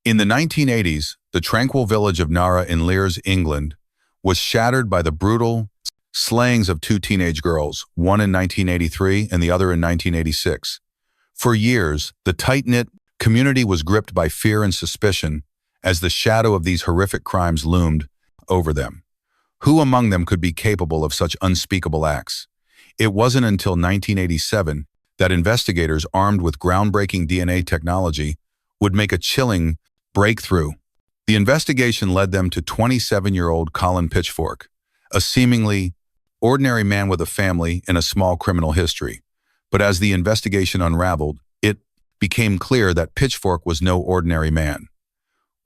In the 1980s, the tranquil village of Narra in Lears, England, was shattered by the brutal slayings of two teenage girls, one in 1983 and the other in 1986. For years, the tight-knit community was gripped by fear and suspicion as the shadow of these horrific crimes loomed over them. Who among them could be capable of such unspeakable acts? It wasn't until 1987 that investigators armed with groundbreaking DNA technology would make a chilling breakthrough. The investigation led them to 27-year-old Colin Pitchfork, a seemingly ordinary man with a family and a small criminal history. But as the investigation unraveled, it became clear that Pitchfork was no ordinary man.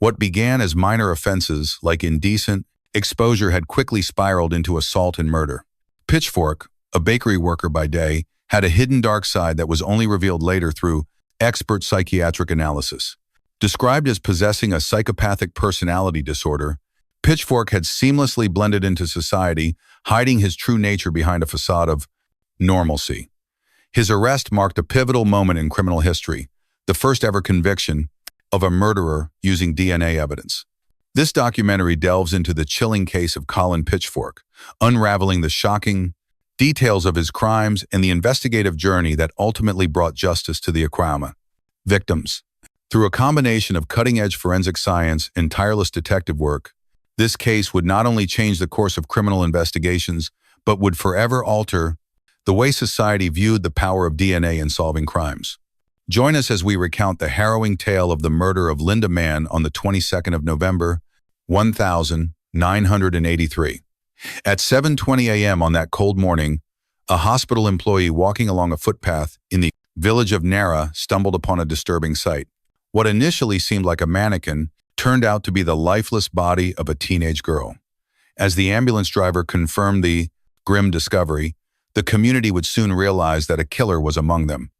What began as minor offenses like indecent exposure had quickly spiraled into assault and murder. Pitchfork, a bakery worker by day, had a hidden dark side that was only revealed later through expert psychiatric analysis. Described as possessing a psychopathic personality disorder, Pitchfork had seamlessly blended into society, hiding his true nature behind a facade of normalcy. His arrest marked a pivotal moment in criminal history, the first ever conviction of a murderer using DNA evidence. This documentary delves into the chilling case of Colin Pitchfork, unraveling the shocking details of his crimes and the investigative journey that ultimately brought justice to the Oklahoma victims. Through a combination of cutting-edge forensic science and tireless detective work, this case would not only change the course of criminal investigations, but would forever alter the way society viewed the power of DNA in solving crimes. Join us as we recount the harrowing tale of the murder of Linda Mann on the 22nd of November, 1983. At 7:20 a.m. on that cold morning, a hospital employee walking along a footpath in the village of Narra stumbled upon a disturbing sight. What initially seemed like a mannequin turned out to be the lifeless body of a teenage girl. As the ambulance driver confirmed the grim discovery, the community would soon realize that a killer was among them.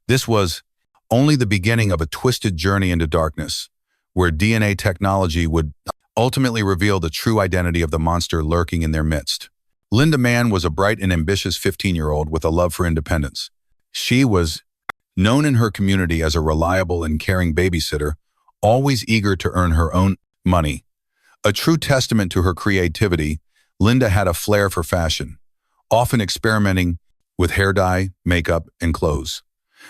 This was only the beginning of a twisted journey into darkness, where DNA technology would ultimately reveal the true identity of the monster lurking in their midst. Linda Mann was a bright and ambitious 15-year-old with a love for independence. She was known in her community as a reliable and caring babysitter, always eager to earn her own money. A true testament to her creativity, Linda had a flair for fashion, often experimenting with hair dye, makeup, and clothes.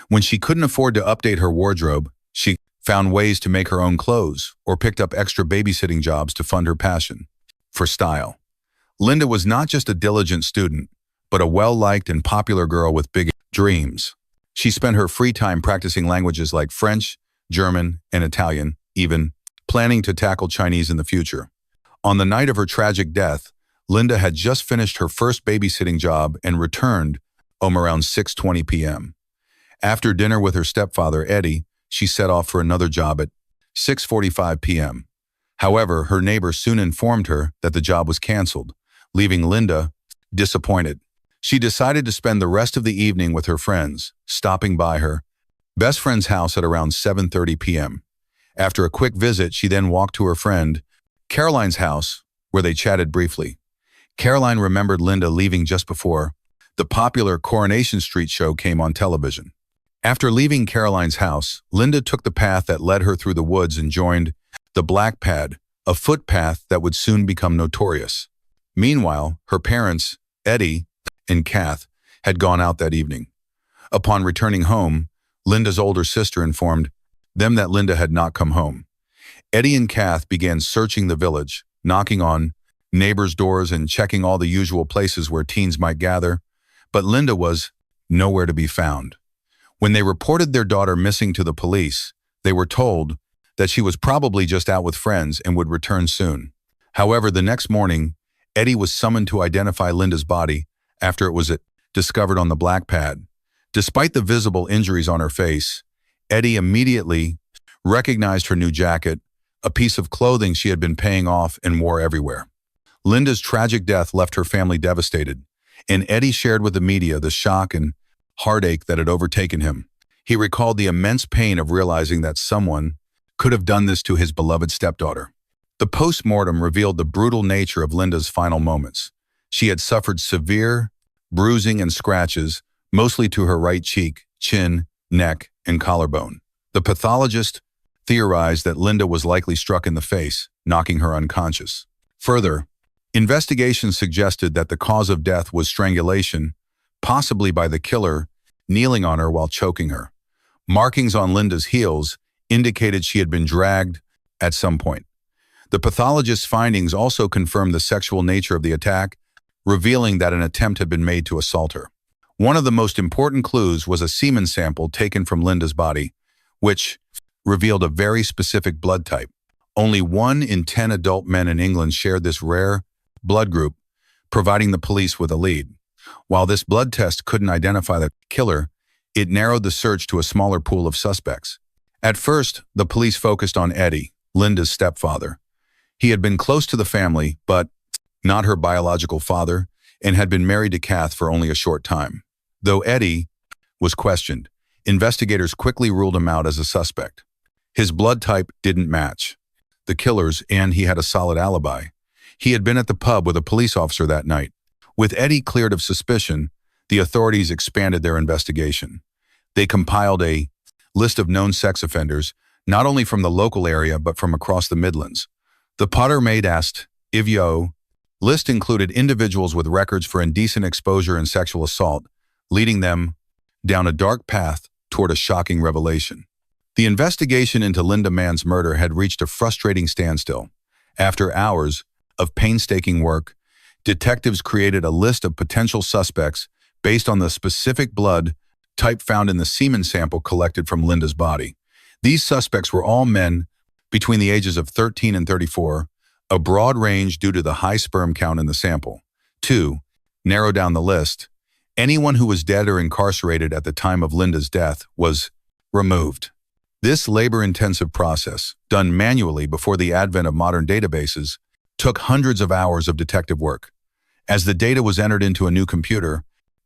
When she couldn't afford to update her wardrobe, she found ways to make her own clothes or picked up extra babysitting jobs to fund her passion for style. Linda was not just a diligent student, but a well-liked and popular girl with big dreams. She spent her free time practicing languages like French, German, and Italian, even planning to tackle Chinese in the future. On the night of her tragic death, Linda had just finished her first babysitting job and returned home around 6:20 p.m. After dinner with her stepfather, Eddie, she set off for another job at 6:45 p.m. However, her neighbor soon informed her that the job was canceled, leaving Linda disappointed. She decided to spend the rest of the evening with her friends, stopping by her best friend's house at around 7:30 p.m. After a quick visit, she then walked to her friend Caroline's house, where they chatted briefly. Caroline remembered Linda leaving just before the popular Coronation Street show came on television. After leaving Caroline's house, Linda took the path that led her through the woods and joined the Black Pad, a footpath that would soon become notorious. Meanwhile, her parents, Eddie and Kath, had gone out that evening. Upon returning home, Linda's older sister informed them that Linda had not come home. Eddie and Kath began searching the village, knocking on neighbors' doors and checking all the usual places where teens might gather, but Linda was nowhere to be found. When they reported their daughter missing to the police, they were told that she was probably just out with friends and would return soon. However, the next morning, Eddie was summoned to identify Linda's body after it was discovered on the Black Pad. Despite the visible injuries on her face, Eddie immediately recognized her new jacket, a piece of clothing she had been paying off and wore everywhere. Linda's tragic death left her family devastated, and Eddie shared with the media the shock and heartache that had overtaken him. He recalled the immense pain of realizing that someone could have done this to his beloved stepdaughter. The post-mortem revealed the brutal nature of Linda's final moments. She had suffered severe bruising and scratches, mostly to her right cheek, chin, neck, and collarbone. The pathologist theorized that Linda was likely struck in the face, knocking her unconscious. Further, investigations suggested that the cause of death was strangulation, possibly by the killer kneeling on her while choking her. Markings on Linda's heels indicated she had been dragged at some point. The pathologist's findings also confirmed the sexual nature of the attack, revealing that an attempt had been made to assault her. One of the most important clues was a semen sample taken from Linda's body, which revealed a very specific blood type. Only 1 in 10 adult men in England shared this rare blood group, providing the police with a lead. While this blood test couldn't identify the killer, it narrowed the search to a smaller pool of suspects. At first, the police focused on Eddie, Linda's stepfather. He had been close to the family, but not her biological father, and had been married to Kath for only a short time. Though Eddie was questioned, investigators quickly ruled him out as a suspect. His blood type didn't match the killer's, and he had a solid alibi. He had been at the pub with a police officer that night. With Eddie cleared of suspicion, the authorities expanded their investigation. They compiled a list of known sex offenders, not only from the local area but from across the Midlands. The Potter maid asked, Ivyo list included individuals with records for indecent exposure and sexual assault, leading them down a dark path toward a shocking revelation. The investigation into Linda Mann's murder had reached a frustrating standstill. After hours of painstaking work, detectives created a list of potential suspects based on the specific blood type found in the semen sample collected from Linda's body. These suspects were all men between the ages of 13 and 34, a broad range due to the high sperm count in the sample. 2. Narrow down the list. Anyone who was dead or incarcerated at the time of Linda's death was removed. This labor-intensive process, done manually before the advent of modern databases, took hundreds of hours of detective work. As the data was entered into a new computer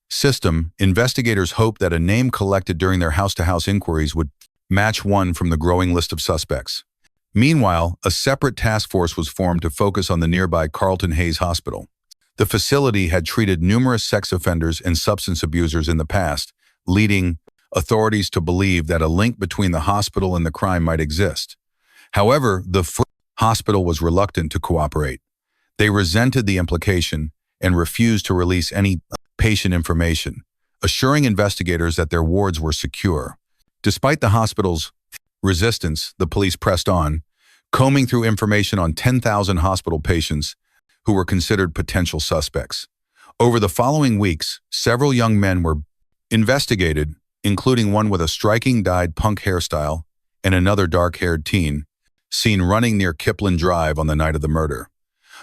system, investigators hoped that a name collected during their house-to-house inquiries would match one from the growing list of suspects. Meanwhile, a separate task force was formed to focus on the nearby Carlton Hayes Hospital. The facility had treated numerous sex offenders and substance abusers in the past, leading authorities to believe that a link between the hospital and the crime might exist. However, the hospital was reluctant to cooperate. They resented the implication and refused to release any patient information, assuring investigators that their wards were secure. Despite the hospital's resistance, the police pressed on, combing through information on 10,000 hospital patients who were considered potential suspects. Over the following weeks, several young men were investigated, including one with a striking dyed punk hairstyle and another dark-haired teen, seen running near Kipling Drive on the night of the murder.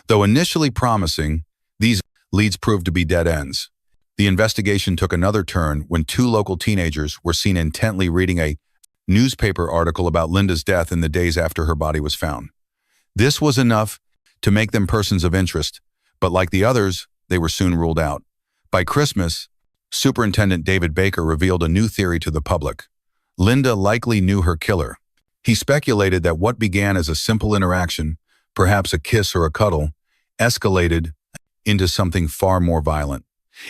Though initially promising, these leads proved to be dead ends. The investigation took another turn when 2 local teenagers were seen intently reading a newspaper article about Linda's death in the days after her body was found. This was enough to make them persons of interest, but like the others, they were soon ruled out. By Christmas, Superintendent David Baker revealed a new theory to the public. Linda likely knew her killer. He speculated that what began as a simple interaction, perhaps a kiss or a cuddle, escalated into something far more violent.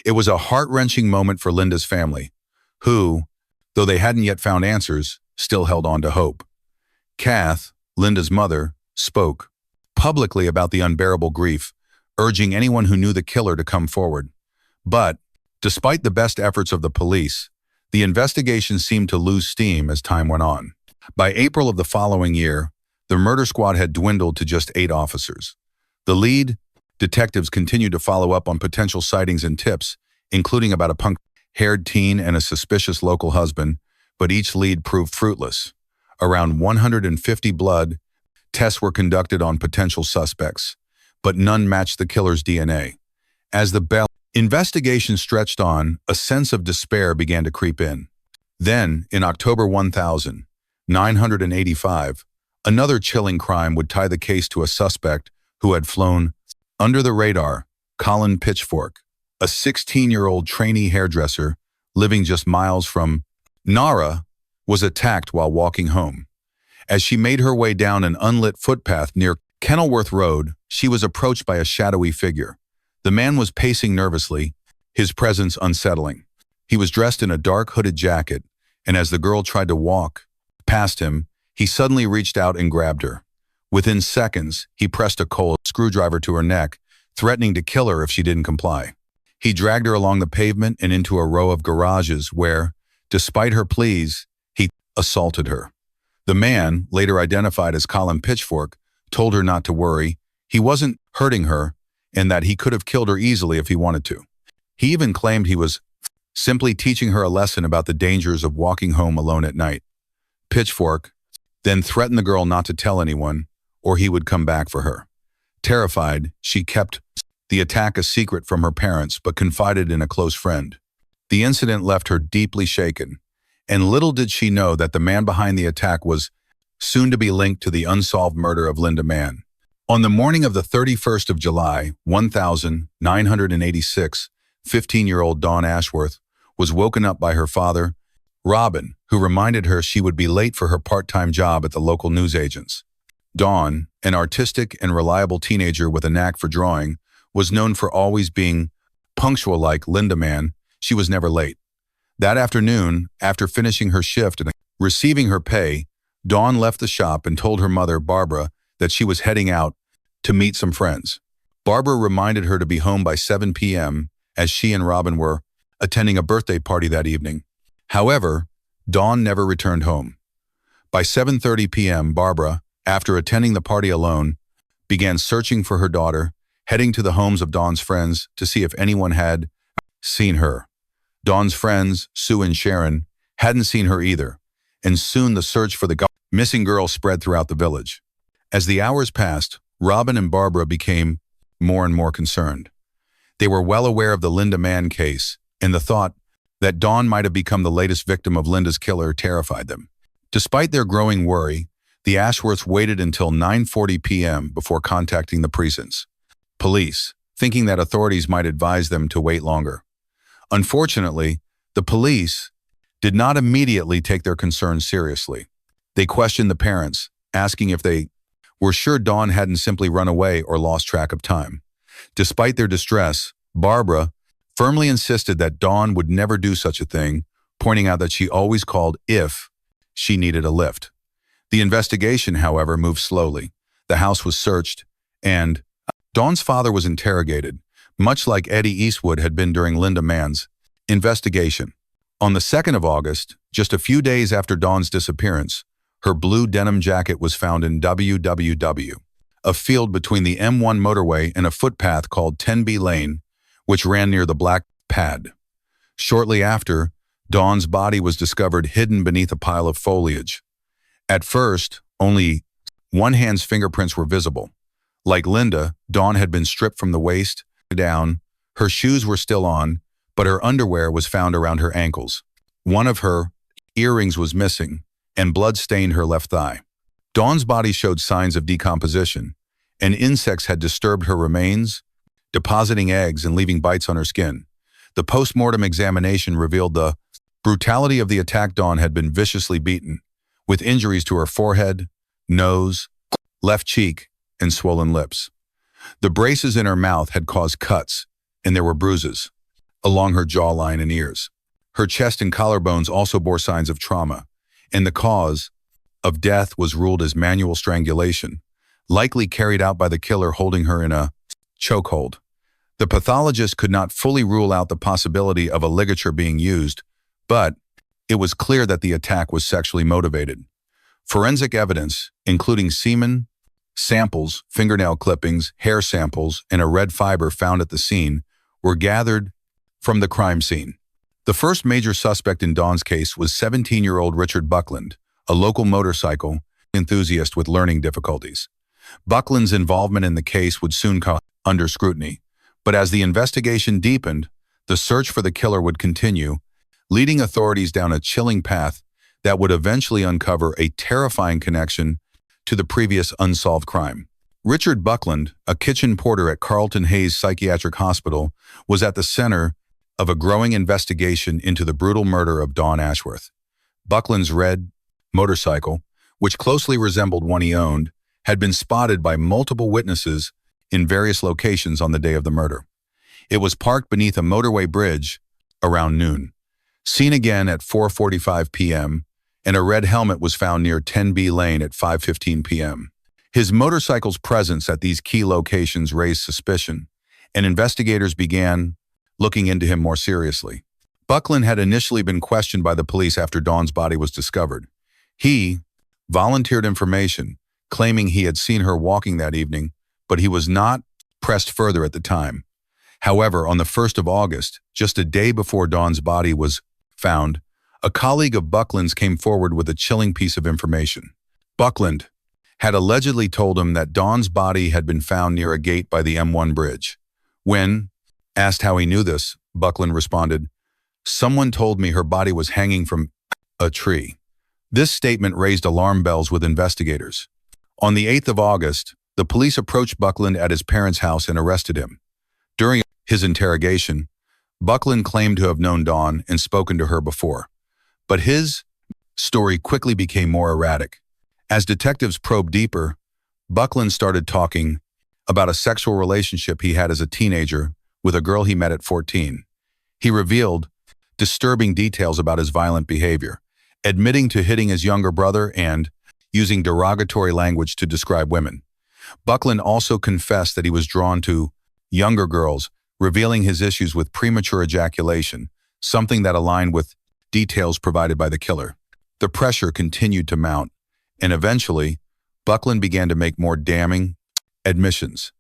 It was a heart-wrenching moment for Linda's family, who, though they hadn't yet found answers, still held on to hope. Kath, Linda's mother, spoke publicly about the unbearable grief, urging anyone who knew the killer to come forward. But, despite the best efforts of the police, the investigation seemed to lose steam as time went on. By April of the following year, the murder squad had dwindled to just 8 officers. The lead detectives continued to follow up on potential sightings and tips, including about a punk-haired teen and a suspicious local husband, but each lead proved fruitless. Around 150 blood tests were conducted on potential suspects, but none matched the killer's DNA. As the investigation stretched on, a sense of despair began to creep in. Then, in October 1985, another chilling crime would tie the case to a suspect who had flown under the radar, Colin Pitchfork, a 16-year-old trainee hairdresser living just miles from Narra, was attacked while walking home. As she made her way down an unlit footpath near Kenilworth Road, she was approached by a shadowy figure. The man was pacing nervously, his presence unsettling. He was dressed in a dark hooded jacket, and as the girl tried to walk past him, He suddenly reached out and grabbed her. Within seconds, he pressed a cold screwdriver to her neck, threatening to kill her if she didn't comply. He dragged her along the pavement and into a row of garages where, despite her pleas, he assaulted her. The man, later identified as Colin Pitchfork, told her not to worry. He wasn't hurting her and that he could have killed her easily if he wanted to. He even claimed he was simply teaching her a lesson about the dangers of walking home alone at night. Pitchfork then threatened the girl not to tell anyone, or he would come back for her. Terrified, she kept the attack a secret from her parents but confided in a close friend. The incident left her deeply shaken, and little did she know that the man behind the attack was soon to be linked to the unsolved murder of Linda Mann. On the morning of the 31st of July, 1986, 15-year-old Dawn Ashworth was woken up by her father, Robin, who reminded her she would be late for her part-time job at the local newsagents. Dawn, an artistic and reliable teenager with a knack for drawing, was known for always being punctual like Linda Mann. She was never late. That afternoon, after finishing her shift and receiving her pay, Dawn left the shop and told her mother, Barbara, that she was heading out to meet some friends. Barbara reminded her to be home by 7 p.m. as she and Robin were attending a birthday party that evening. However, Dawn never returned home. By 7:30 p.m., Barbara, after attending the party alone, began searching for her daughter, heading to the homes of Dawn's friends to see if anyone had seen her. Dawn's friends, Sue and Sharon, hadn't seen her either, and soon the search for the missing girl spread throughout the village. As the hours passed, Robin and Barbara became more and more concerned. They were well aware of the Linda Mann case, and the thought that Dawn might have become the latest victim of Linda's killer terrified them. Despite their growing worry, the Ashworths waited until 9:40 p.m. before contacting the precinct's police, thinking that authorities might advise them to wait longer. Unfortunately, the police did not immediately take their concerns seriously. They questioned the parents, asking if they were sure Dawn hadn't simply run away or lost track of time. Despite their distress, Barbara firmly insisted that Dawn would never do such a thing, pointing out that she always called if she needed a lift. The investigation, however, moved slowly. The house was searched, and Dawn's father was interrogated, much like Eddie Eastwood had been during Linda Mann's investigation. On the 2nd of August, just a few days after Dawn's disappearance, her blue denim jacket was found in WWW, a field between the M1 motorway and a footpath called 10B Lane, which ran near the black pad. Shortly after, Dawn's body was discovered hidden beneath a pile of foliage. At first, only one hand's fingerprints were visible. Like Linda, Dawn had been stripped from the waist down. Her shoes were still on, but her underwear was found around her ankles. One of her earrings was missing, and blood stained her left thigh. Dawn's body showed signs of decomposition, and insects had disturbed her remains, depositing eggs and leaving bites on her skin. The post-mortem examination revealed the brutality of the attack. Dawn had been viciously beaten, with injuries to her forehead, nose, left cheek, and swollen lips. The braces in her mouth had caused cuts, and there were bruises along her jawline and ears. Her chest and collarbones also bore signs of trauma, and the cause of death was ruled as manual strangulation, likely carried out by the killer holding her in a chokehold. The pathologist could not fully rule out the possibility of a ligature being used, but it was clear that the attack was sexually motivated. Forensic evidence, including semen samples, fingernail clippings, hair samples, and a red fiber found at the scene, were gathered from the crime scene. The first major suspect in Dawn's case was 17-year-old Richard Buckland, a local motorcycle enthusiast with learning difficulties. Buckland's involvement in the case would soon come under scrutiny, but as the investigation deepened, the search for the killer would continue, leading authorities down a chilling path that would eventually uncover a terrifying connection to the previous unsolved crime. Richard Buckland, a kitchen porter at Carlton Hayes Psychiatric Hospital, was at the center of a growing investigation into the brutal murder of Dawn Ashworth. Buckland's red motorcycle, which closely resembled one he owned, had been spotted by multiple witnesses in various locations on the day of the murder. It was parked beneath a motorway bridge around noon. Seen again at 4:45 p.m., and a red helmet was found near 10B Lane at 5:15 p.m. His motorcycle's presence at these key locations raised suspicion, and investigators began looking into him more seriously. Buckland had initially been questioned by the police after Dawn's body was discovered. He volunteered information, claiming he had seen her walking that evening, but he was not pressed further at the time. However, on the 1st of August, just a day before Dawn's body was found, a colleague of Buckland's came forward with a chilling piece of information. Buckland had allegedly told him that Dawn's body had been found near a gate by the M1 bridge. When asked how he knew this, Buckland responded, "Someone told me her body was hanging from a tree." This statement raised alarm bells with investigators. On the 8th of August, the police approached Buckland at his parents' house and arrested him. During his interrogation, Buckland claimed to have known Dawn and spoken to her before, but his story quickly became more erratic. As detectives probed deeper, Buckland started talking about a sexual relationship he had as a teenager with a girl he met at 14. He revealed disturbing details about his violent behavior, admitting to hitting his younger brother and using derogatory language to describe women. Buckland also confessed that he was drawn to younger girls, revealing his issues with premature ejaculation, something that aligned with details provided by the killer. The pressure continued to mount, and eventually, Buckland began to make more damning admissions.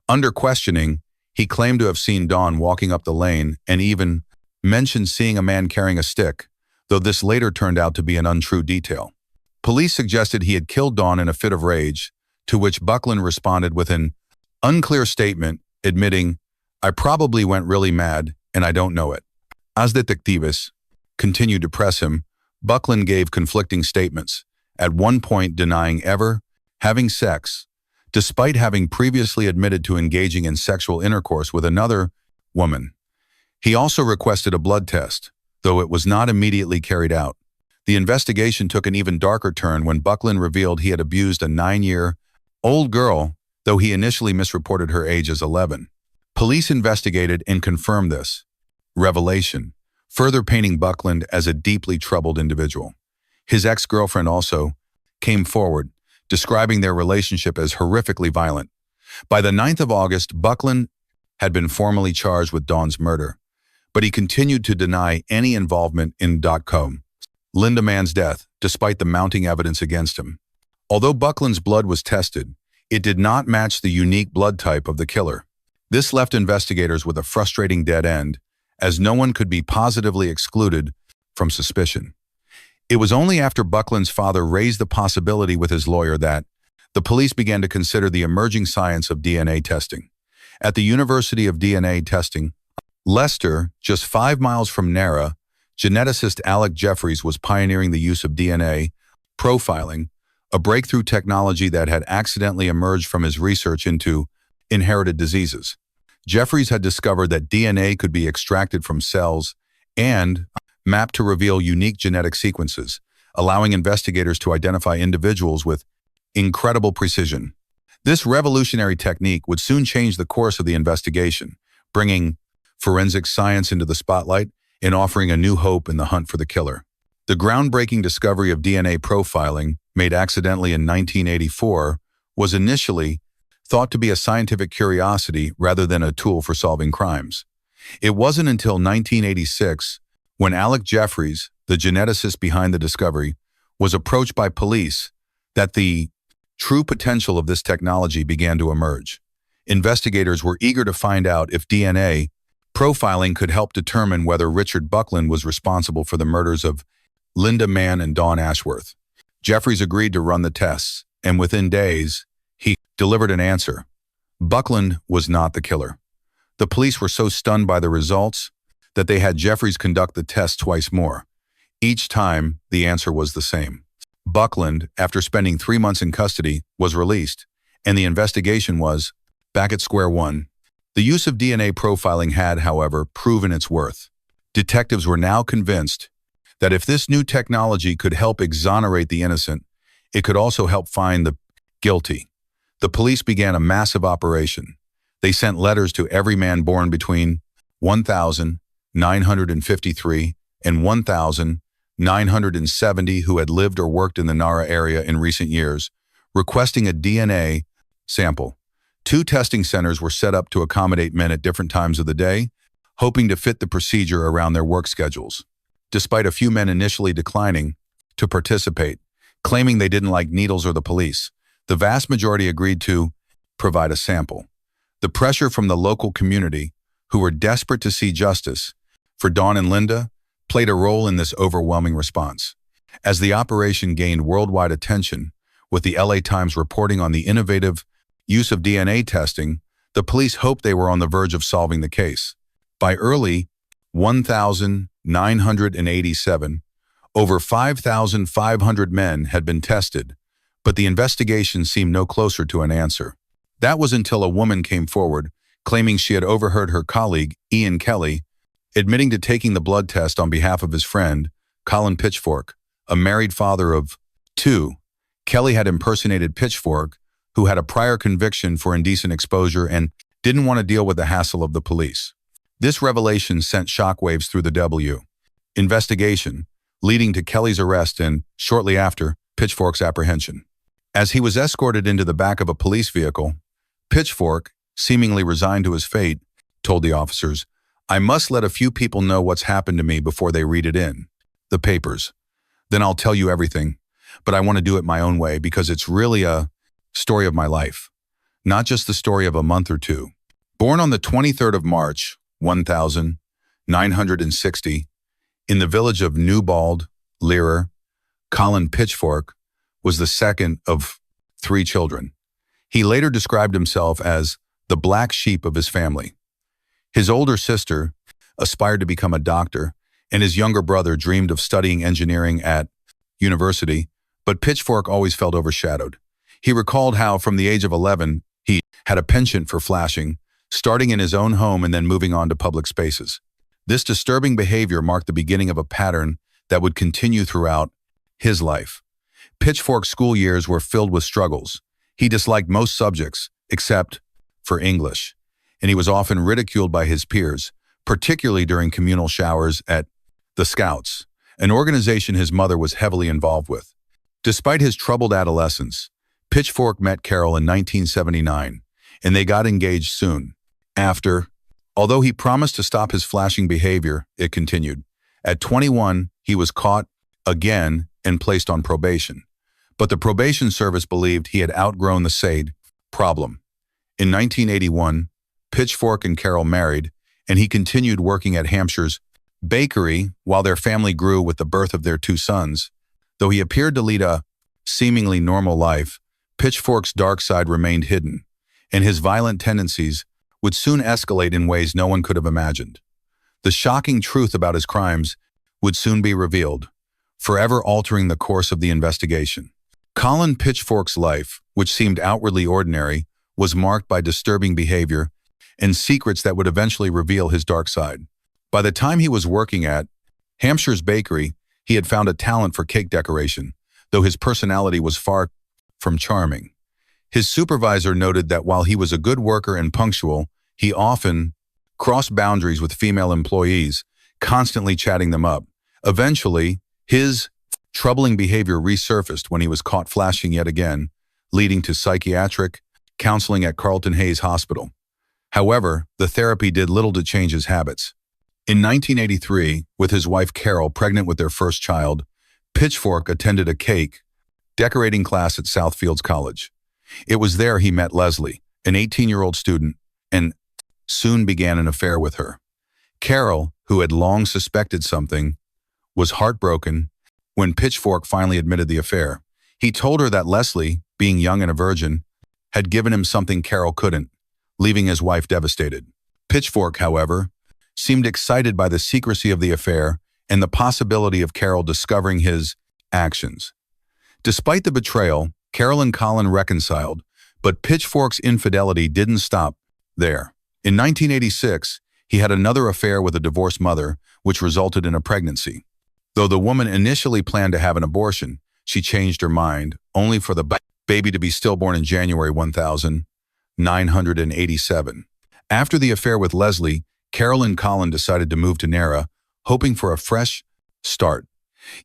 Under questioning, he claimed to have seen Dawn walking up the lane and even mentioned seeing a man carrying a stick, though this later turned out to be an untrue detail. Police suggested he had killed Dawn in a fit of rage, to which Buckland responded with an unclear statement, admitting, "I probably went really mad, and I don't know it." As detectives continued to press him, Buckland gave conflicting statements, at one point denying ever having sex, despite having previously admitted to engaging in sexual intercourse with another woman. He also requested a blood test, though it was not immediately carried out. The investigation took an even darker turn when Buckland revealed he had abused a 9-year-old girl, though he initially misreported her age as 11. Police investigated and confirmed this revelation, further painting Buckland as a deeply troubled individual. His ex-girlfriend also came forward, describing their relationship as horrifically violent. By the 9th of August, Buckland had been formally charged with Dawn's murder, but he continued to deny any involvement in Linda Mann's death, despite the mounting evidence against him. Although Buckland's blood was tested, it did not match the unique blood type of the killer. This left investigators with a frustrating dead end, as no one could be positively excluded from suspicion. It was only after Buckland's father raised the possibility with his lawyer that the police began to consider the emerging science of DNA testing. At the University of DNA Testing, Leicester, just 5 miles from Narra, geneticist Alec Jeffreys was pioneering the use of DNA profiling, a breakthrough technology that had accidentally emerged from his research into inherited diseases. Jeffreys had discovered that DNA could be extracted from cells and mapped to reveal unique genetic sequences, allowing investigators to identify individuals with incredible precision. This revolutionary technique would soon change the course of the investigation, bringing forensic science into the spotlight and offering a new hope in the hunt for the killer. The groundbreaking discovery of DNA profiling, made accidentally in 1984, was initially thought to be a scientific curiosity rather than a tool for solving crimes. It wasn't until 1986 when Alec Jeffreys, the geneticist behind the discovery, was approached by police that the true potential of this technology began to emerge. Investigators were eager to find out if DNA profiling could help determine whether Richard Buckland was responsible for the murders of Linda Mann and Dawn Ashworth. Jeffreys agreed to run the tests, and within days, he delivered an answer. Buckland was not the killer. The police were so stunned by the results that they had Jeffreys conduct the test twice more. Each time, the answer was the same. Buckland, after spending 3 months in custody, was released, and the investigation was back at square one. The use of DNA profiling had, however, proven its worth. Detectives were now convinced that if this new technology could help exonerate the innocent, it could also help find the guilty. The police began a massive operation. They sent letters to every man born between 1953 and 970 who had lived or worked in the Narra area in recent years, requesting a DNA sample. 2 testing centers were set up to accommodate men at different times of the day, hoping to fit the procedure around their work schedules. Despite a few men initially declining to participate, claiming they didn't like needles or the police, the vast majority agreed to provide a sample. The pressure from the local community, who were desperate to see justice for Dawn and Linda, played a role in this overwhelming response. As the operation gained worldwide attention, with the LA Times reporting on the innovative use of DNA testing, the police hoped they were on the verge of solving the case. By early 1987, over 5,500 men had been tested, but the investigation seemed no closer to an answer. That was until a woman came forward, claiming she had overheard her colleague, Ian Kelly, admitting to taking the blood test on behalf of his friend, Colin Pitchfork, a married father of 2. Kelly had impersonated Pitchfork, who had a prior conviction for indecent exposure and didn't want to deal with the hassle of the police. This revelation sent shockwaves through the investigation, leading to Kelly's arrest and, shortly after, Pitchfork's apprehension. As he was escorted into the back of a police vehicle, Pitchfork, seemingly resigned to his fate, told the officers, "I must let a few people know what's happened to me before they read it in the papers. Then I'll tell you everything, but I want to do it my own way because it's really a story of my life, not just the story of a month or two." Born on the 23rd of March, 1960, in the village of Newbald, Lyra, Colin Pitchfork was the second of 3 children. He later described himself as the black sheep of his family. His older sister aspired to become a doctor, and his younger brother dreamed of studying engineering at university, but Pitchfork always felt overshadowed. He recalled how, from the age of 11, he had a penchant for flashing, starting in his own home and then moving on to public spaces. This disturbing behavior marked the beginning of a pattern that would continue throughout his life. Pitchfork's school years were filled with struggles. He disliked most subjects, except for English, and he was often ridiculed by his peers, particularly during communal showers at the Scouts, an organization his mother was heavily involved with. Despite his troubled adolescence, Pitchfork met Carol in 1979, and they got engaged soon after. Although he promised to stop his flashing behavior, it continued. At 21, he was caught again and placed on probation. But the probation service believed he had outgrown the SAID problem. In 1981, Pitchfork and Carol married, and he continued working at Hampshire's bakery while their family grew with the birth of their 2 sons. Though he appeared to lead a seemingly normal life, Pitchfork's dark side remained hidden, and his violent tendencies would soon escalate in ways no one could have imagined. The shocking truth about his crimes would soon be revealed, forever altering the course of the investigation. Colin Pitchfork's life, which seemed outwardly ordinary, was marked by disturbing behavior and secrets that would eventually reveal his dark side. By the time he was working at Hampshire's bakery, he had found a talent for cake decoration, though his personality was far from charming. His supervisor noted that while he was a good worker and punctual, he often crossed boundaries with female employees, constantly chatting them up. Eventually, his troubling behavior resurfaced when he was caught flashing yet again, leading to psychiatric counseling at Carlton Hayes Hospital. However, the therapy did little to change his habits. In 1983, with his wife Carol pregnant with their first child, Pitchfork attended a cake decorating class at Southfields College. It was there he met Leslie, an 18-year-old student, and soon began an affair with her. Carol, who had long suspected something, was heartbroken when Pitchfork finally admitted the affair. He told her that Leslie, being young and a virgin, had given him something Carol couldn't, leaving his wife devastated. Pitchfork, however, seemed excited by the secrecy of the affair and the possibility of Carol discovering his actions. Despite the betrayal, Carol and Colin reconciled, but Pitchfork's infidelity didn't stop there. In 1986, he had another affair with a divorced mother, which resulted in a pregnancy. Though the woman initially planned to have an abortion, she changed her mind, only for the baby to be stillborn in January 1987. After the affair with Leslie, Carol and Colin decided to move to Narra, hoping for a fresh start.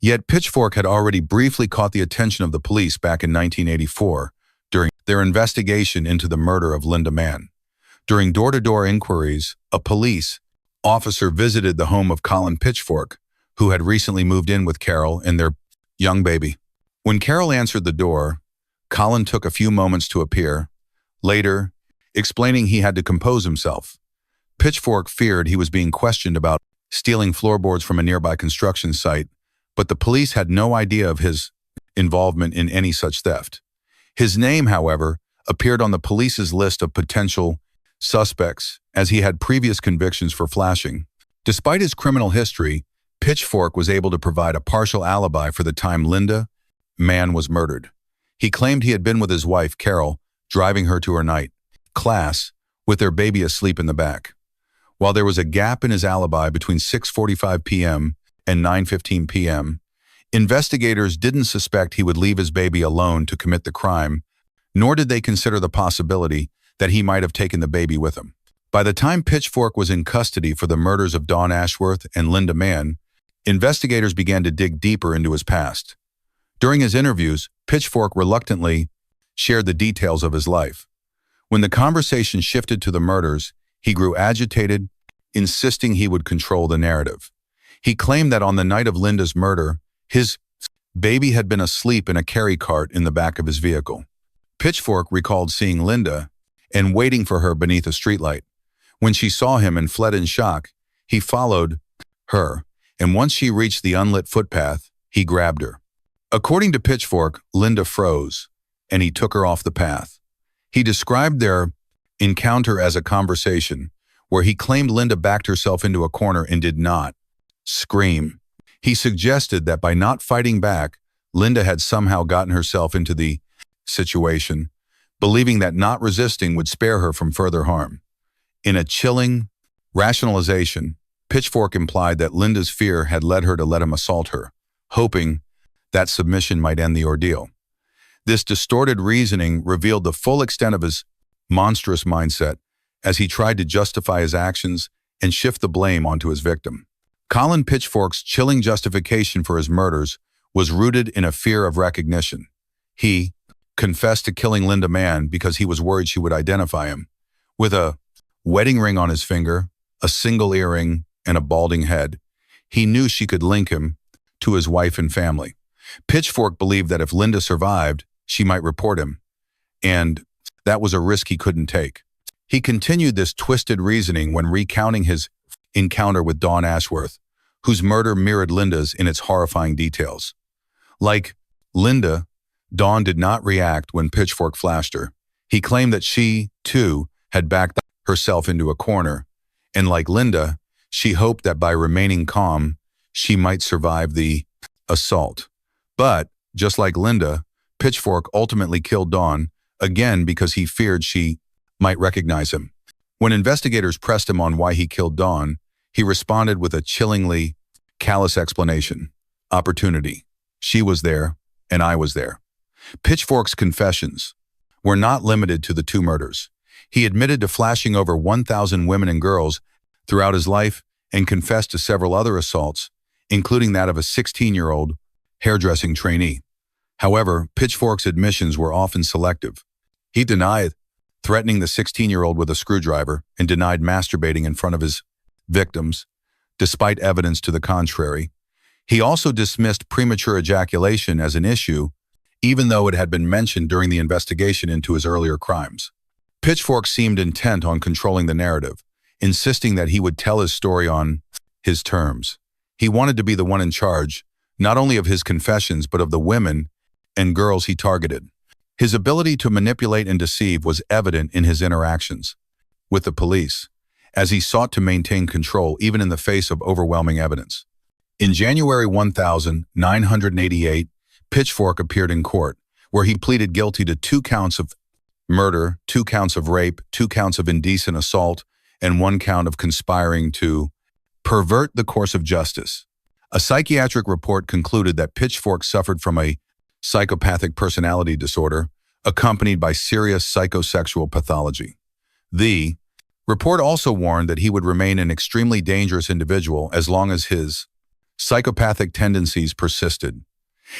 Yet Pitchfork had already briefly caught the attention of the police back in 1984 during their investigation into the murder of Linda Mann. During door-to-door inquiries, a police officer visited the home of Colin Pitchfork, who had recently moved in with Carol and their young baby. When Carol answered the door, Colin took a few moments to appear, later explaining he had to compose himself. Pitchfork feared he was being questioned about stealing floorboards from a nearby construction site, but the police had no idea of his involvement in any such theft. His name, however, appeared on the police's list of potential suspects, as he had previous convictions for flashing. Despite his criminal history, Pitchfork was able to provide a partial alibi for the time Linda Mann was murdered. He claimed he had been with his wife, Carol, driving her to her night class, with their baby asleep in the back. While there was a gap in his alibi between 6:45 p.m. and 9:15 p.m., investigators didn't suspect he would leave his baby alone to commit the crime, nor did they consider the possibility that he might have taken the baby with him. By the time Pitchfork was in custody for the murders of Dawn Ashworth and Linda Mann, investigators began to dig deeper into his past. During his interviews, Pitchfork reluctantly shared the details of his life. When the conversation shifted to the murders, he grew agitated, insisting he would control the narrative. He claimed that on the night of Linda's murder, his baby had been asleep in a carry cart in the back of his vehicle. Pitchfork recalled seeing Linda and waiting for her beneath a streetlight. When she saw him and fled in shock, he followed her, and once she reached the unlit footpath, he grabbed her. According to Pitchfork, Linda froze, and he took her off the path. He described their encounter as a conversation, where he claimed Linda backed herself into a corner and did not scream. He suggested that by not fighting back, Linda had somehow gotten herself into the situation, believing that not resisting would spare her from further harm. In a chilling rationalization, Pitchfork implied that Linda's fear had led her to let him assault her, hoping that submission might end the ordeal. This distorted reasoning revealed the full extent of his monstrous mindset as he tried to justify his actions and shift the blame onto his victim. Colin Pitchfork's chilling justification for his murders was rooted in a fear of recognition. He confessed to killing Linda Mann because he was worried she would identify him. With a wedding ring on his finger, a single earring, and a balding head, he knew she could link him to his wife and family. Pitchfork believed that if Linda survived, she might report him, and that was a risk he couldn't take. He continued this twisted reasoning when recounting his encounter with Dawn Ashworth, whose murder mirrored Linda's in its horrifying details. Like Linda, Dawn did not react when Pitchfork flashed her. He claimed that she, too, had backed herself into a corner, and like Linda, she hoped that by remaining calm, she might survive the assault. But, just like Linda, Pitchfork ultimately killed Dawn, again because he feared she might recognize him. When investigators pressed him on why he killed Dawn, he responded with a chillingly callous explanation. Opportunity. She was there, and I was there. Pitchfork's confessions were not limited to the two murders. He admitted to flashing over 1,000 women and girls throughout his life and confessed to several other assaults, including that of a 16-year-old hairdressing trainee. However, Pitchfork's admissions were often selective. He denied threatening the 16-year-old with a screwdriver and denied masturbating in front of his victims, despite evidence to the contrary. He also dismissed premature ejaculation as an issue, even though it had been mentioned during the investigation into his earlier crimes. Pitchfork seemed intent on controlling the narrative, insisting that he would tell his story on his terms. He wanted to be the one in charge, not only of his confessions, but of the women and girls he targeted. His ability to manipulate and deceive was evident in his interactions with the police, as he sought to maintain control even in the face of overwhelming evidence. In January 1988, Pitchfork appeared in court, where he pleaded guilty to 2 counts of murder, 2 counts of rape, 2 counts of indecent assault, and 1 count of conspiring to pervert the course of justice. A psychiatric report concluded that Pitchfork suffered from a psychopathic personality disorder, accompanied by serious psychosexual pathology. The report also warned that he would remain an extremely dangerous individual as long as his psychopathic tendencies persisted.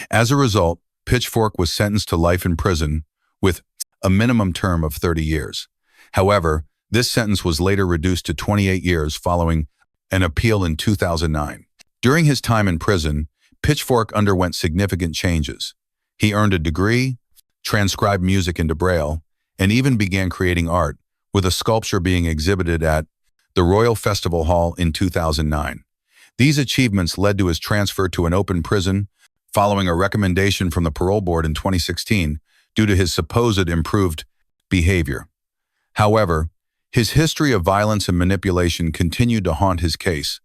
As a result, Pitchfork was sentenced to life in prison with a minimum term of 30 years. However, this sentence was later reduced to 28 years following an appeal in 2009. During his time in prison, Pitchfork underwent significant changes. He earned a degree, transcribed music into Braille, and even began creating art, with a sculpture being exhibited at the Royal Festival Hall in 2009. These achievements led to his transfer to an open prison following a recommendation from the parole board in 2016 due to his supposed improved behavior. However, his history of violence and manipulation continued to haunt his case.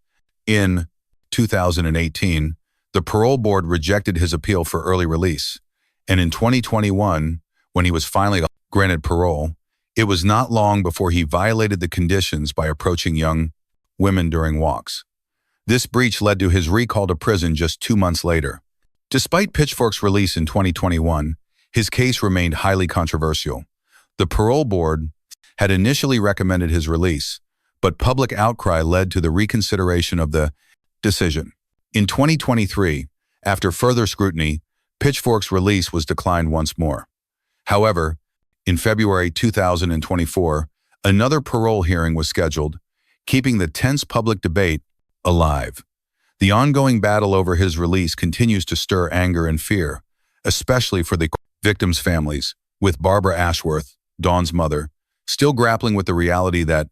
In 2018, the parole board rejected his appeal for early release, and in 2021, when he was finally granted parole, it was not long before he violated the conditions by approaching young women during walks. This breach led to his recall to prison just 2 months later. Despite Pitchfork's release in 2021, his case remained highly controversial. The parole board had initially recommended his release, but public outcry led to the reconsideration of the decision. In 2023, after further scrutiny, Pitchfork's release was declined once more. However, in February 2024, another parole hearing was scheduled, keeping the tense public debate alive. The ongoing battle over his release continues to stir anger and fear, especially for the victims' families, with Barbara Ashworth, Dawn's mother, still grappling with the reality that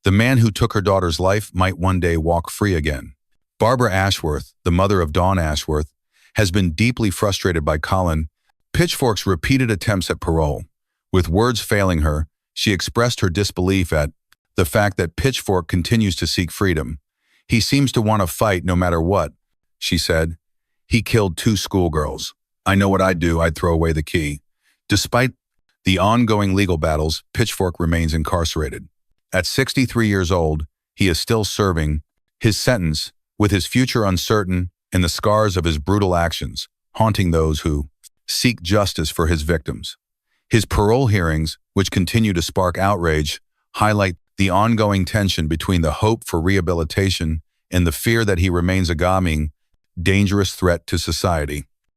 the man who took her daughter's life might one day walk free again. Barbara Ashworth, the mother of Dawn Ashworth, has been deeply frustrated by Colin Pitchfork's repeated attempts at parole. With words failing her, she expressed her disbelief at the fact that Pitchfork continues to seek freedom. "He seems to want to fight no matter what," she said. "He killed 2 schoolgirls. I know what I'd do. I'd throw away the key." Despite the ongoing legal battles, Pitchfork remains incarcerated. At 63 years old, he is still serving his sentence, with his future uncertain and the scars of his brutal actions haunting those who seek justice for his victims. His parole hearings, which continue to spark outrage, highlight the ongoing tension between the hope for rehabilitation and the fear that he remains a gaming, dangerous threat to society.